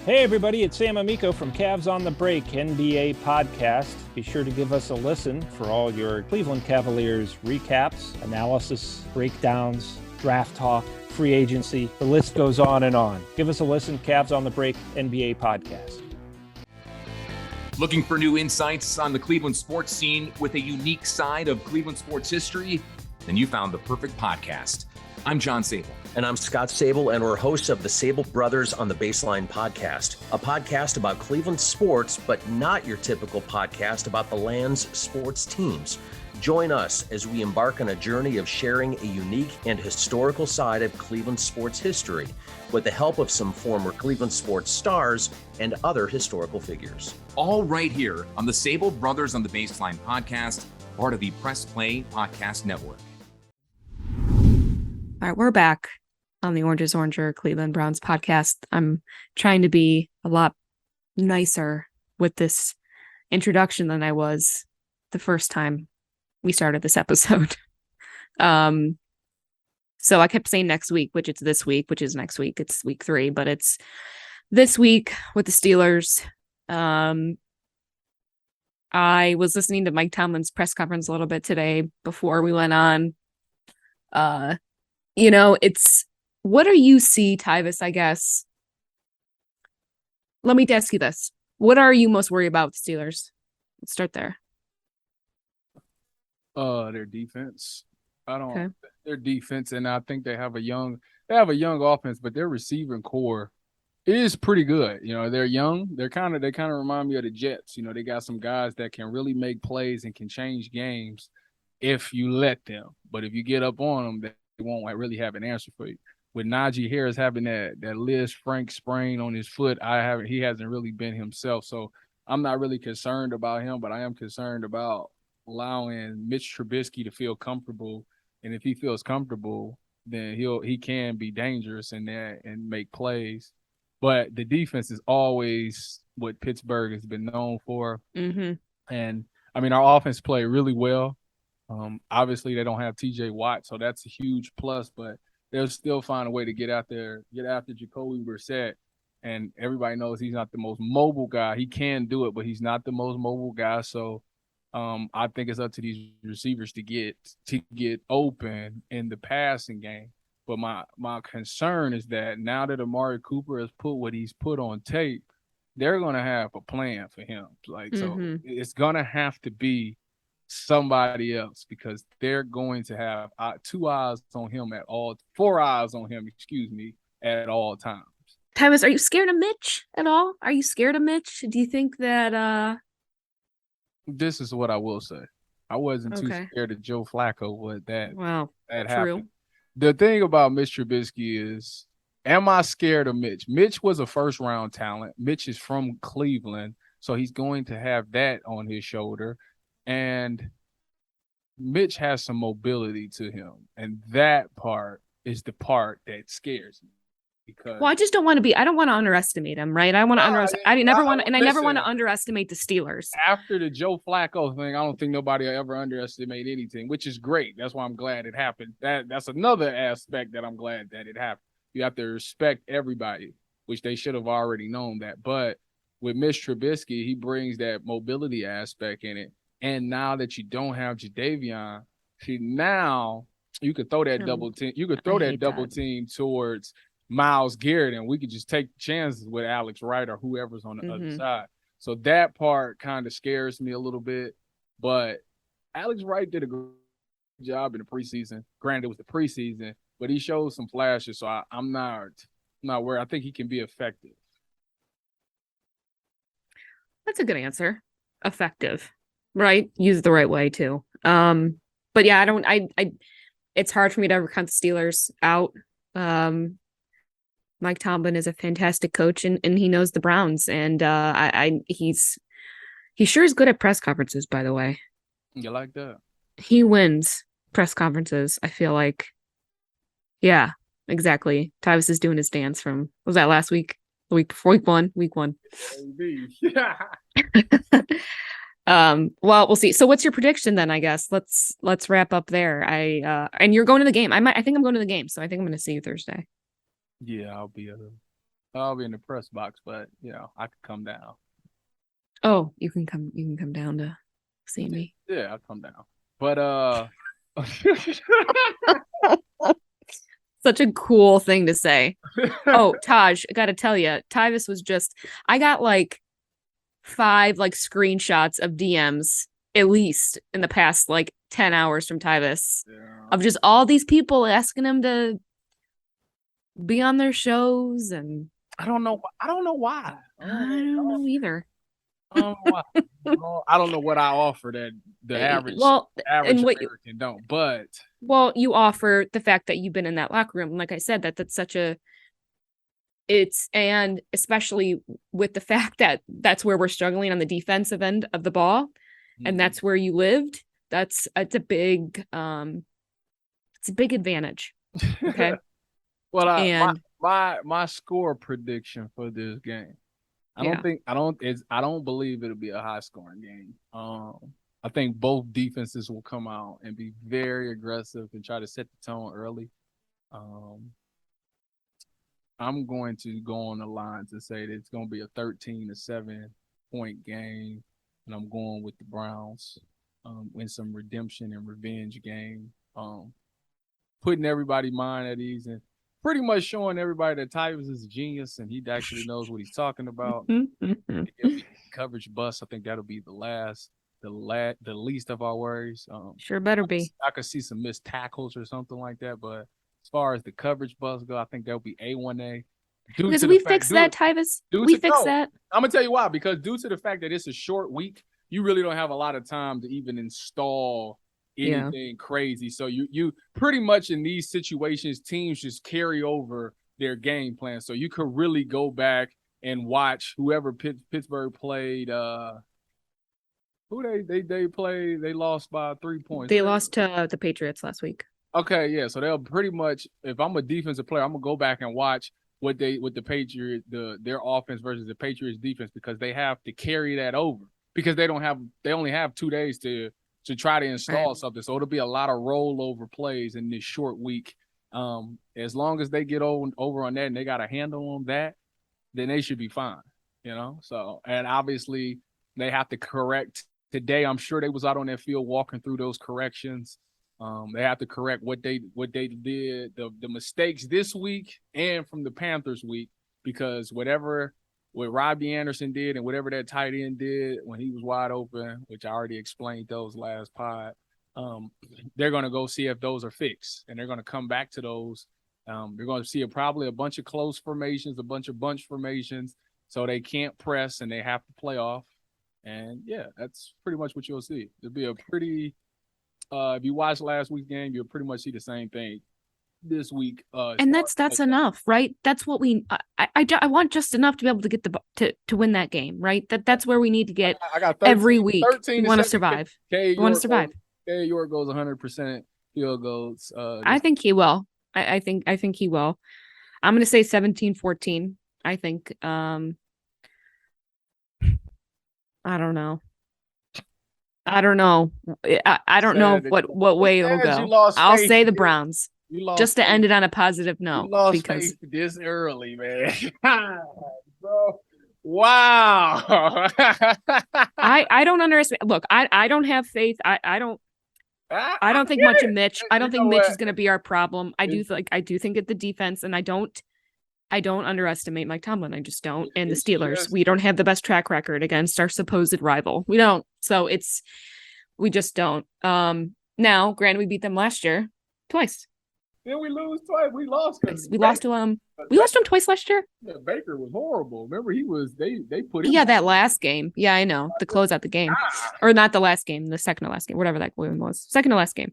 Hey everybody, it's Sam Amico from Cavs on the Break NBA podcast. Be sure to give us a listen for all your Cleveland Cavaliers recaps, analysis, breakdowns, draft talk, free agency. The list goes on and on. Give us a listen, Cavs on the Break NBA podcast. Looking for new insights on the Cleveland sports scene with a unique side of Cleveland sports history? Then you found the perfect podcast. I'm John Sable. And I'm Scott Sable, and we're hosts of the Sable Brothers on the Baseline podcast, a podcast about Cleveland sports, but not your typical podcast about the land's sports teams. Join us as we embark on a journey of sharing a unique and historical side of Cleveland sports history with the help of some former Cleveland sports stars and other historical figures. All right here on the Sable Brothers on the Baseline podcast, part of the Press Play Podcast Network. All right, we're back on the Orange is Oranger Cleveland Browns podcast. I'm trying to be a lot nicer with this introduction than I was the first time we started this episode. So I kept saying next week, which it's this week, which is next week. It's week 3, but it's this week with the Steelers. I was listening to Mike Tomlin's press conference a little bit today before we went on. It's what do you see, Tyvis, I guess? Let me ask you this. What are you most worried about with the Steelers? Let's start there. Their defense. Their defense, and I think they have a young offense, but their receiving core is pretty good. They're young. They kind of remind me of the Jets. They got some guys that can really make plays and can change games if you let them. But if you get up on them, they won't really have an answer for you. With Najee Harris having that Liz Frank sprain on his foot, he hasn't really been himself. So I'm not really concerned about him, but I am concerned about allowing Mitch Trubisky to feel comfortable. And if he feels comfortable, then he can be dangerous in there and make plays. But the defense is always what Pittsburgh has been known for. Mm-hmm. And our offense played really well. Obviously they don't have TJ Watt, so that's a huge plus, but they'll still find a way to get after Jacoby Brissett. And everybody knows he's not the most mobile guy. He can do it, but he's not the most mobile guy. So I think it's up to these receivers to get open in the passing game. But my concern is that now that Amari Cooper has put what he's put on tape, they're going to have a plan for him. So it's going to have to be somebody else, because they're going to have 4 eyes on him at all times. Tyvis, are you scared of Mitch at all? Are you scared of Mitch? Do you think that This is what I will say. I wasn't too scared of Joe Flacco, but that happened. The thing about Mitch Trubisky is, am I scared of Mitch? Mitch was a first-round talent. Mitch is from Cleveland. So he's going to have that on his shoulder. And Mitch has some mobility to him. And that part is the part that scares me. Because Well, I just don't want to be. I don't want to underestimate him, right? I want to underestimate. I never want to, and I never want to listen, underestimate the Steelers. after the Joe Flacco thing, I don't think nobody will ever underestimate anything, which is great. That's why I'm glad it happened. That's another aspect that I'm glad that it happened. You have to respect everybody, which they should have already known that. But with Mitch Trubisky, he brings that mobility aspect in it. And now that you don't have Jadeveon, see, now you could throw that double team. You could throw that double team towards Myles Garrett, and we could just take chances with Alex Wright or whoever's on the other side. So that part kind of scares me a little bit. But Alex Wright did a good job in the preseason. Granted, it was the preseason, but he showed some flashes. So I'm not worried. I think he can be effective. That's a good answer. Effective, right? Use it the right way too. But yeah, I it's hard for me to ever count the Steelers out. Mike Tomlin is a fantastic coach, and he knows the Browns, and he sure is good at press conferences, by the way. You like that? He wins press conferences, I feel like. Yeah, exactly. Tyvis is doing his dance from, was that last week? The week before, week one. Yeah. Well, we'll see. So what's your prediction then, I guess? Let's wrap up there. And you're going to the game. I think I'm going to the game, so I think I'm going to see you Thursday. Yeah, I'll be in the press box, but I could come down. Oh, you can come down to see me. Yeah, I'll come down. But such a cool thing to say. Oh, Taj, I got to tell you, Tyvis was I got like 5 like screenshots of DMs at least in the past like 10 hours from Tyvis of just all these people asking him to be on their shows, and I don't know why. I don't know either. I don't know why. I don't know what I offer that the average American don't. But you offer the fact that you've been in that locker room. Like I said, that's such a and especially with the fact that that's where we're struggling on the defensive end of the ball, and that's where you lived. It's a big advantage. Okay. Well, my score prediction for this game, I don't believe it'll be a high scoring game. I think both defenses will come out and be very aggressive and try to set the tone early. I'm going to go on the line to say that it's going to be a 13-7 point game, and I'm going with the Browns in some redemption and revenge game, putting everybody's mind at ease and pretty much showing everybody that Tyvis is a genius and he actually knows what he's talking about. Coverage bust. I think that'll be the least of our worries. Sure better be. I could see some missed tackles or something like that, but as far as the coverage bust go, I think that'll be A1A. Because we fixed that, Tyvis. We fixed that. I'm gonna tell you why. Because due to the fact that it's a short week, you really don't have a lot of time to even install anything crazy. So you pretty much in these situations, teams just carry over their game plan. So you could really go back and watch whoever Pittsburgh played. Who they played? They lost by 3 points. They lost to the Patriots last week. Okay, yeah. So they'll pretty much, if I'm a defensive player, I'm gonna go back and watch what the Patriots, their offense versus the Patriots defense, because they have to carry that over because they only have 2 days to try to install something. So it'll be a lot of rollover plays in this short week. As long as they get over on that and they got a handle on that, then they should be fine. So, and obviously they have to correct today. I'm sure they was out on that field walking through those corrections. They have to correct what they did, the mistakes this week and from the Panthers week, because what Robbie Anderson did and whatever that tight end did when he was wide open, which I already explained those last pod, they're going to go see if those are fixed, and they're going to come back to those. They're going to see probably a bunch of close formations, a bunch of bunch formations, so they can't press and they have to play off. And, yeah, that's pretty much what you'll see. It'll be a pretty if you watch last week's game, you'll pretty much see the same thing. this week. And that's enough, right? That's what we. I want just enough to be able to get to win that game, right? That's where we need to get. I got 13, every week. 13 We want to survive. We want to survive. K York goes 100% field goals. I think he will. I think he will. I'm going to say 17-14. I think. I don't know. I don't know what way it'll go. I'll say the Browns just to end it on a positive note. You lost faith this early, man. Bro. Wow. I don't underestimate. Look, I don't have faith. I don't think much of Mitch. I don't think Mitch is going to be our problem. I do think at the defense, and I don't underestimate Mike Tomlin. I just don't. And the Steelers, we don't have the best track record against our supposed rival. We don't. So we just don't. Now, granted, we beat them last year twice. Then we lose twice. We lost. We lost to We lost to him twice last year. Yeah, Baker was horrible. Remember, they put him. Yeah, that last game. Yeah, I know. To close out the game, or not the last game, the second to last game, whatever that one was. Second to last game.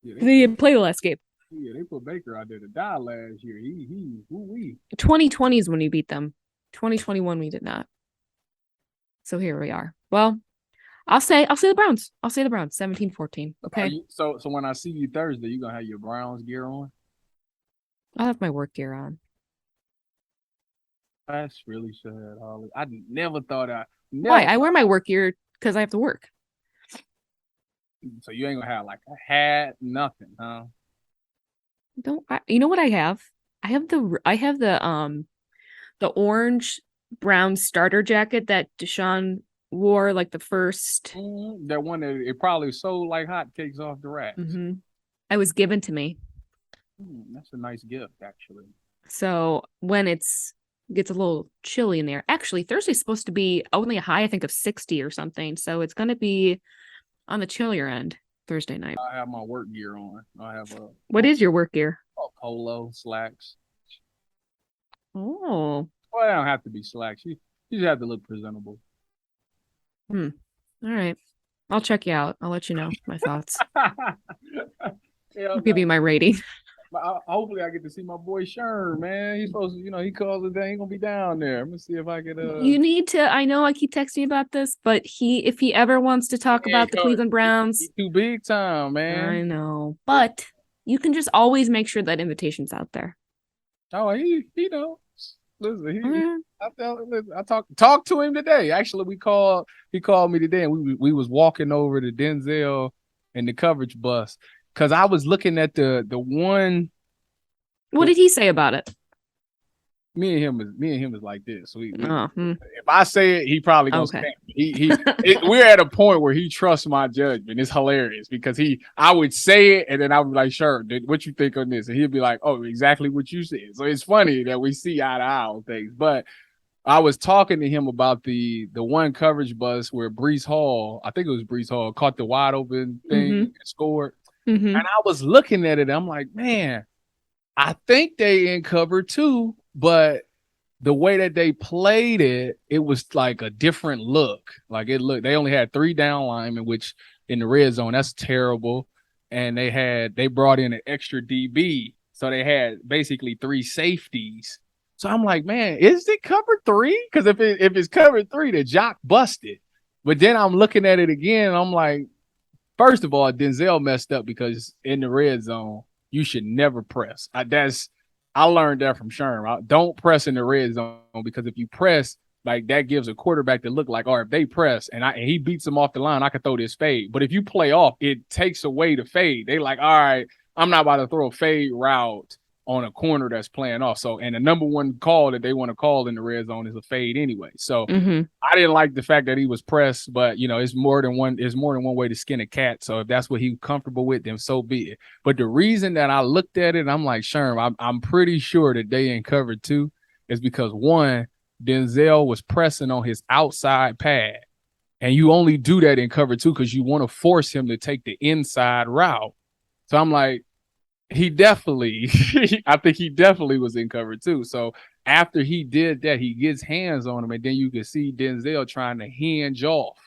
Yeah, they didn't play the last game. Yeah, they put Baker out there to die last year. We 2020 is when we beat them. 2021 we did not. So here we are. Well, I'll say the Browns. I'll say the Browns. 17-14. Okay. So when I see you Thursday, you gonna have your Browns gear on? I'll have my work gear on. That's really sad, Holly. I never thought Why? I wear my work gear because I have to work. So you ain't gonna have like a hat, nothing, huh? You know what I have? I have the orange brown starter jacket that Deshaun wore like the first. That one that it probably sold like hotcakes off the rack. Mm-hmm. It was given to me. That's a nice gift, actually. So when gets a little chilly in there. Actually, Thursday's supposed to be only a high, I think, of 60 or something. So it's going to be on the chillier end Thursday night. I have my work gear on. I have a. What is your work gear? Polo, slacks. Oh. Well, I don't have to be slacks. You just have to look presentable. All right. I'll check you out. I'll let you know my thoughts. I'll give you my rating. Hopefully I get to see my boy Sherm, man. He's supposed to, he calls it, they ain't gonna be down there. I'm gonna see if I could You need to, I know I keep texting you about this, but if he ever wants to talk about the Cleveland Browns. He's too big time, man. I know. But you can just always make sure that invitation's out there. Oh, he knows. Listen, I talked to him today. Actually, he called me today, and we was walking over to Denzel in the coverage bus. Because I was looking at the one. What did he say about it? Me and him is like this. If I say it, he probably gonna stand it. We're at a point where he trusts my judgment. It's hilarious because I would say it and then I would be like, sure, what you think on this? And he'd be like, oh, exactly what you said. So it's funny that we see eye to eye on things. But I was talking to him about the one coverage bus where Breece Hall, I think it was Breece Hall, caught the wide open thing and scored. Mm-hmm. And I was looking at it. I'm like, man, I think they in cover too, but the way that they played it, it was like a different look. Like they only had 3 down linemen, which in the red zone, that's terrible. And they brought in an extra DB. So they had basically 3 safeties. So I'm like, man, is it cover 3? Because if it's cover 3, the jock busted. But then I'm looking at it again, and I'm like, first of all, Denzel messed up because in the red zone, you should never press. I learned that from Sherm. Don't press in the red zone because if you press, like that gives a quarterback to look like, if they press and he beats them off the line, I can throw this fade. But if you play off, it takes away the fade. They like, all right, I'm not about to throw a fade route on a corner that's playing off. So, and the number one call that they want to call in the red zone is a fade anyway. So I didn't like the fact that he was pressed, but it's more than one way to skin a cat. So if that's what he's comfortable with, then so be it. But the reason that I looked at it, I'm like, Sherm, I'm pretty sure that they ain't covered 2 is because one, Denzel was pressing on his outside pad. And you only do that in cover 2 because you want to force him to take the inside route. So I'm like, I think he definitely was in cover 2. So after he did that, he gets hands on him, and then you can see Denzel trying to hinge off.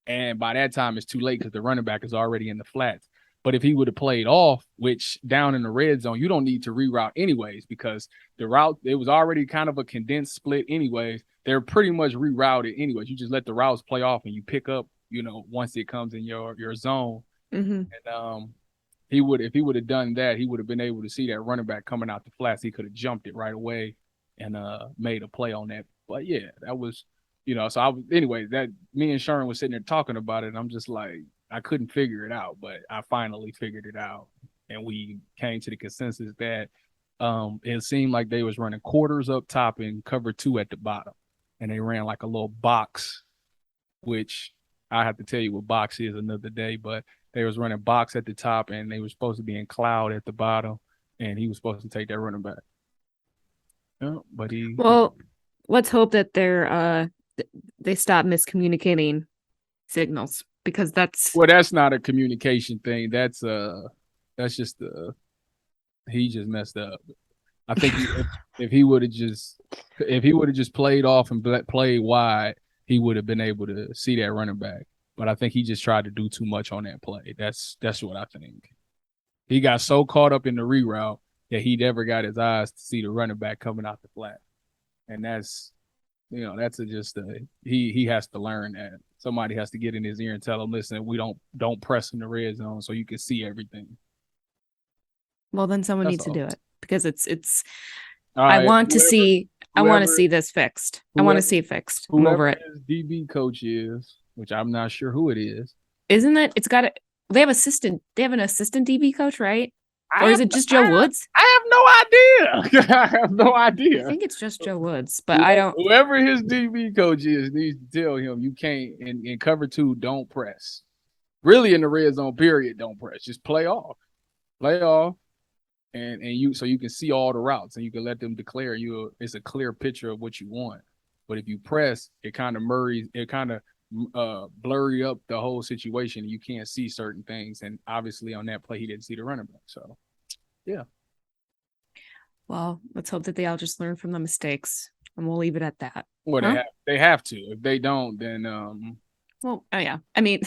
And by that time, it's too late because the running back is already in the flats. But if he would have played off, which down in the red zone, you don't need to reroute anyways, because the route, it was already kind of a condensed split anyways. They're pretty much rerouted anyways. You just let the routes play off and you pick up, once it comes in your zone. Mm-hmm. And if he would have done that, he would have been able to see that running back coming out the flats. He could have jumped it right away and made a play on that. But yeah, that was, anyway, that me and Sharon was sitting there talking about it, and I'm just like, I couldn't figure it out, but I finally figured it out, and we came to the consensus that it seemed like they was running quarters up top and cover 2 at the bottom, and they ran like a little box, which I have to tell you what box is another day, but they was running box at the top, and they were supposed to be in cloud at the bottom, and he was supposed to take that running back. Yeah, but let's hope that they stop miscommunicating signals, because that's not a communication thing. That's just he just messed up. I think if he would have just played off and played wide, he would have been able to see that running back. But I think he just tried to do too much on that play. That's what I think. He got so caught up in the reroute that he never got his eyes to see the running back coming out the flat. And that's he has to learn that. Somebody has to get in his ear and tell him, listen, we don't press in the red zone so you can see everything. Well, then someone needs to do it, because it's right, I want to see this fixed. I want to see it fixed. I'm over it. His DB coach is, which I'm not sure who it is. Isn't it? They have an assistant DB coach, right? Or is it just Joe Woods? I have no idea. I have no idea. I think it's just Joe Woods, but I don't. Whoever his DB coach is needs to tell him you can't in cover 2, don't press. Really, in the red zone period, don't press. Just play off, and you so you can see all the routes and you can let them declare it's a clear picture of what you want. But if you press, it kind of blurry up the whole situation. You can't see certain things, and obviously on that play he didn't see the running back. So yeah. Well, let's hope that they all just learn from the mistakes, and we'll leave it at that. Well, they have to. If they don't, then well, oh yeah. I mean,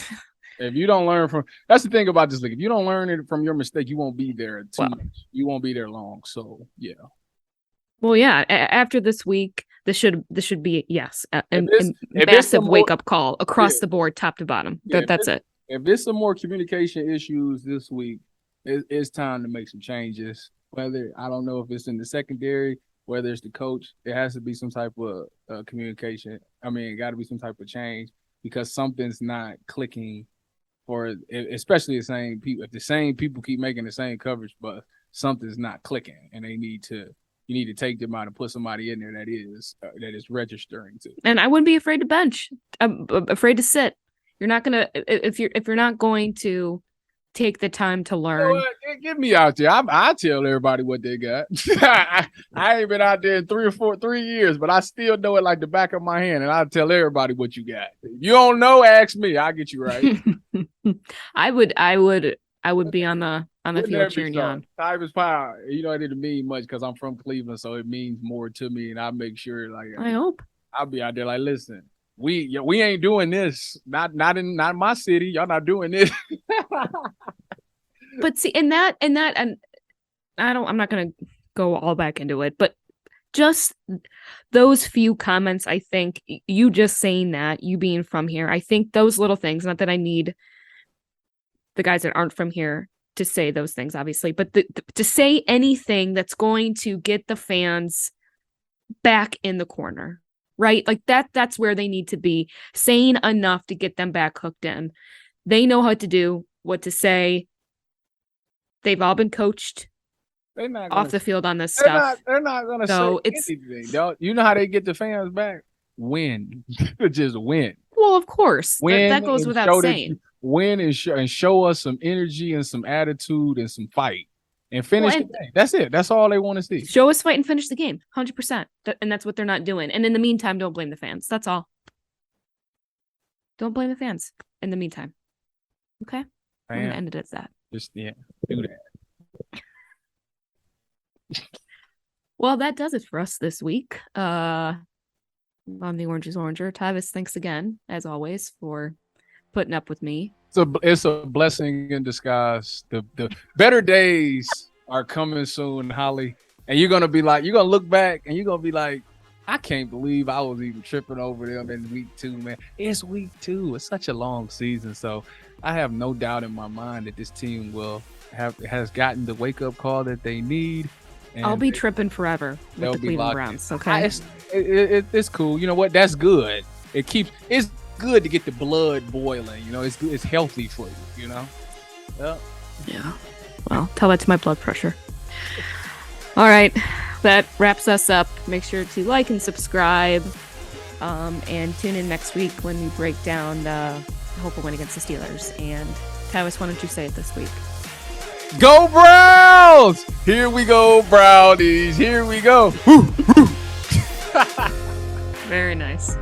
if you don't learn from, that's the thing about this league. If you don't learn it from your mistake, you won't be there too much. You won't be there long. So yeah. Well, yeah. After this week, this should be a massive wake up call across the board, top to bottom. That's it. If there's some more communication issues this week, it's time to make some changes. Whether, I don't know if it's in the secondary, whether it's the coach, there has to be some type of communication. I mean, it got to be some type of change, because something's not clicking for, especially the same people. If the same people keep making the same coverage, but something's not clicking, and you need to take them out and put somebody in there that is registering to. And I wouldn't be afraid to bench. I'm afraid to sit. You're not gonna if you're not going to take the time to learn. You know what? Get me out there. I tell everybody what they got. I ain't been out there in 3 years, but I still know it like the back of my hand, and I tell everybody what you got. If you don't know, ask me. I'll get you right. I would be on the field cheering you on. Tyvis power. It didn't mean much because I'm from Cleveland, so it means more to me, and I make sure I hope I'll be out there like, listen, we ain't doing this. Not in my city. Y'all not doing this. But see, and I'm not gonna go all back into it, but just those few comments, I think you just saying that, you being from here, I think those little things, not that I need the guys that aren't from here to say those things, obviously, but to say anything that's going to get the fans back in the corner, right? Like that's where they need to be, saying enough to get them back hooked in. They know what to do, what to say. They've all been coached off the field on this stuff. They're not going to say anything. You know how they get the fans back? Win. Just win. Well, of course. That goes without saying. Win and show us some energy and some attitude and some fight. And finish the game. That's it. That's all they want to see. Show us fight and finish the game. 100%. And that's what they're not doing. And in the meantime, don't blame the fans. That's all. Don't blame the fans in the meantime. Okay? I'm going to end it at that. Just, do that. Well, that does it for us this week. I'm the Orange is Oranger. Tyvis, thanks again, as always, for putting up with me. It's a blessing in disguise. The better days are coming soon, Holly. And you're gonna look back and you're gonna be like, I can't believe I was even tripping over them in week 2, man. It's week 2. It's such a long season. So I have no doubt in my mind that this team has gotten the wake-up call that they need. And I'll be tripping forever with the Cleveland Browns. Okay. It's cool. You know what? That's good. It's good to get the blood boiling. You know, it's good. It's healthy for you. You know. Yeah. Well, tell that to my blood pressure. All right, that wraps us up. Make sure to like and subscribe, and tune in next week when we break down the Hope win against the Steelers. And Tyvis, why don't you say it this week? Go Browns! Here we go, Brownies. Here we go. Very nice.